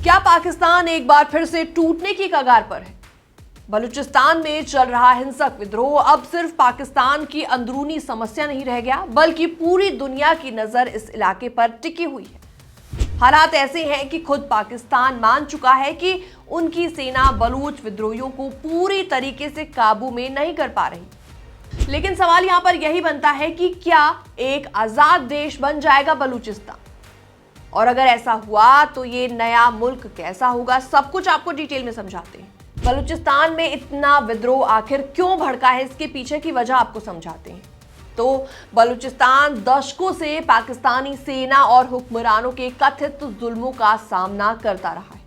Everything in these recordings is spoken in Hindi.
क्या पाकिस्तान एक बार फिर से टूटने की कगार पर है? बलूचिस्तान में चल रहा हिंसक विद्रोह अब सिर्फ पाकिस्तान की अंदरूनी समस्या नहीं रह गया, बल्कि पूरी दुनिया की नजर इस इलाके पर टिकी हुई है। हालात ऐसे हैं कि खुद पाकिस्तान मान चुका है कि उनकी सेना बलूच विद्रोहियों को पूरी तरीके से काबू में नहीं कर पा रही। लेकिन सवाल यहां पर यही बनता है कि क्या एक आजाद देश बन जाएगा बलूचिस्तान? और अगर ऐसा हुआ तो ये नया मुल्क कैसा होगा, सब कुछ आपको डिटेल में समझाते हैं। बलूचिस्तान में इतना विद्रोह आखिर क्यों भड़का है, इसके पीछे की वजह आपको समझाते हैं। तो बलूचिस्तान दशकों से पाकिस्तानी सेना और हुक्मरानों के कथित जुल्मों का सामना करता रहा है।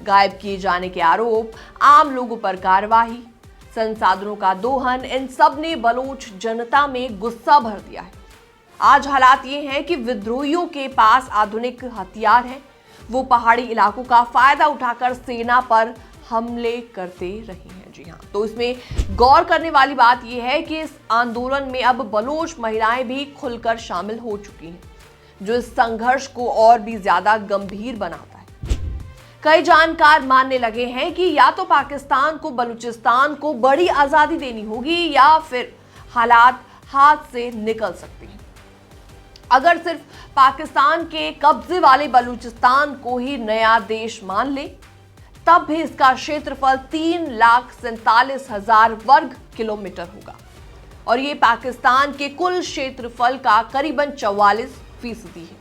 गायब किए जाने के आरोप, आम लोगों पर कार्रवाई, संसाधनों का दोहन, इन सब ने बलूच जनता में गुस्सा भर दिया है। आज हालात ये हैं कि विद्रोहियों के पास आधुनिक हथियार हैं। वो पहाड़ी इलाकों का फायदा उठाकर सेना पर हमले करते रहे हैं। जी हाँ, तो इसमें गौर करने वाली बात यह है कि इस आंदोलन में अब बलूच महिलाएं भी खुलकर शामिल हो चुकी हैं, जो इस संघर्ष को और भी ज्यादा गंभीर बनाता है। कई जानकार मानने लगे हैं कि या तो पाकिस्तान को बलूचिस्तान को बड़ी आजादी देनी होगी या फिर हालात हाथ से निकल सकती हैं। अगर सिर्फ पाकिस्तान के कब्जे वाले बलूचिस्तान को ही नया देश मान ले, तब भी इसका क्षेत्रफल 3,47,000 वर्ग किलोमीटर होगा और ये पाकिस्तान के कुल क्षेत्रफल का करीबन 44% है।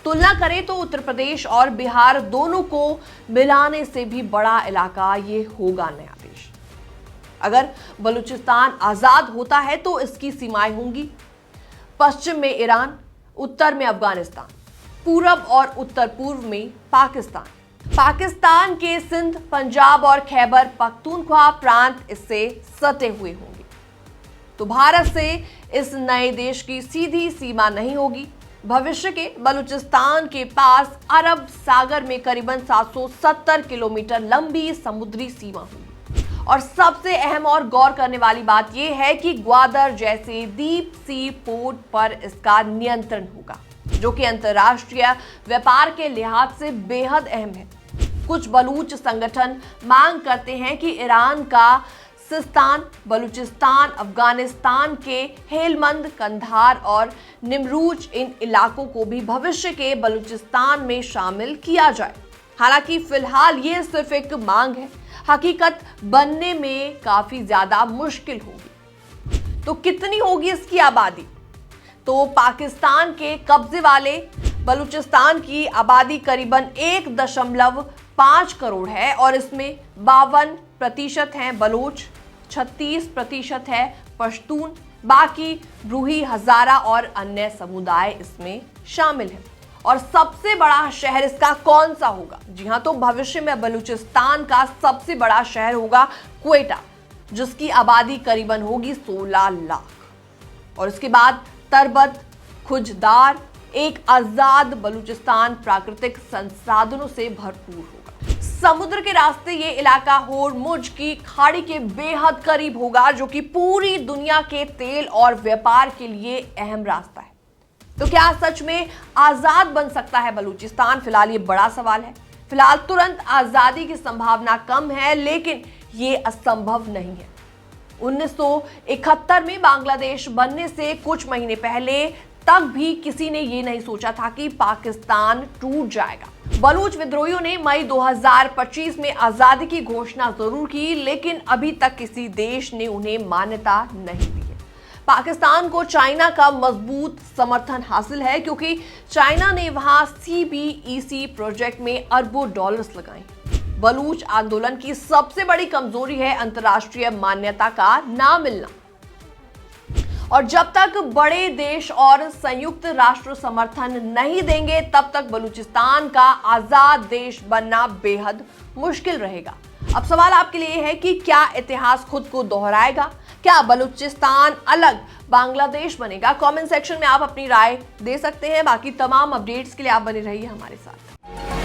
तुलना करें तो उत्तर प्रदेश और बिहार दोनों को मिलाने से भी बड़ा इलाका ये होगा नया देश। अगर बलूचिस्तान आजाद होता है तो इसकी सीमाएं होंगी पश्चिम में ईरान, उत्तर में अफगानिस्तान, पूरब और उत्तर पूर्व में पाकिस्तान। पाकिस्तान के सिंध, पंजाब और खैबर पख्तूनख्वा प्रांत इससे सटे हुए होंगे। तो भारत से इस नए देश की सीधी सीमा नहीं होगी। भविष्य के बलूचिस्तान के पास अरब सागर में करीबन 770 किलोमीटर लंबी समुद्री सीमा होगी। और सबसे अहम और गौर करने वाली बात यह है कि ग्वादर जैसे डीप सी पोर्ट पर इसका नियंत्रण होगा, जो कि अंतर्राष्ट्रीय व्यापार के लिहाज से बेहद अहम है। कुछ बलूच संगठन मांग करते हैं कि ईरान का सिस्तान, बलूचिस्तान, अफगानिस्तान के हेलमंद, कंधार और निमरूज, इन इलाकों को भी भविष्य के बलूचिस्तान में शामिल किया जाए। हालांकि फिलहाल ये सिर्फ एक मांग है, हकीकत बनने में काफी ज्यादा मुश्किल होगी। तो कितनी होगी इसकी आबादी? तो पाकिस्तान के कब्जे वाले बलूचिस्तान की आबादी करीबन 1.5 करोड़ है और इसमें 52% हैं बलूच, 36% है पश्तून, बाकी ब्रूही, हजारा और अन्य समुदाय इसमें शामिल हैं। और सबसे बड़ा शहर इसका कौन सा होगा? जी हाँ, तो भविष्य में बलूचिस्तान का सबसे बड़ा शहर होगा क्वेटा, जिसकी आबादी करीबन होगी 16 लाख। और इसके बाद तरबत, खुजदार, एक आजाद बलूचिस्तान प्राकृतिक संसाधनों से भरपूर होगा। समुद्र के रास्ते ये इलाका होर्मुज की खाड़ी के बेहद करीब होगा, जो कि पूरी दुनिया के तेल और व्यापार के लिए अहम रास्ता है। तो क्या सच में आजाद बन सकता है बलूचिस्तान? फिलहाल ये बड़ा सवाल है। फिलहाल तुरंत आजादी की संभावना कम है, लेकिन ये असंभव नहीं है। 1971 में बांग्लादेश बनने से कुछ महीने पहले तक भी किसी ने ये नहीं सोचा था कि पाकिस्तान टूट जाएगा। बलूच विद्रोहियों ने मई 2025 में आजादी की घोषणा जरूर की, लेकिन अभी तक किसी देश ने उन्हें मान्यता नहीं दी है। पाकिस्तान को चाइना का मजबूत समर्थन हासिल है, क्योंकि चाइना ने वहां CBEC प्रोजेक्ट में अरबों डॉलर्स लगाए। बलूच आंदोलन की सबसे बड़ी कमजोरी है अंतर्राष्ट्रीय मान्यता का ना मिलना। और जब तक बड़े देश और संयुक्त राष्ट्र समर्थन नहीं देंगे, तब तक बलूचिस्तान का आजाद देश बनना बेहद मुश्किल रहेगा। अब सवाल आपके लिए है कि क्या इतिहास खुद को दोहराएगा? क्या बलूचिस्तान अलग बांग्लादेश बनेगा? कमेंट सेक्शन में आप अपनी राय दे सकते हैं। बाकी तमाम अपडेट्स के लिए आप बने रहिए हमारे साथ।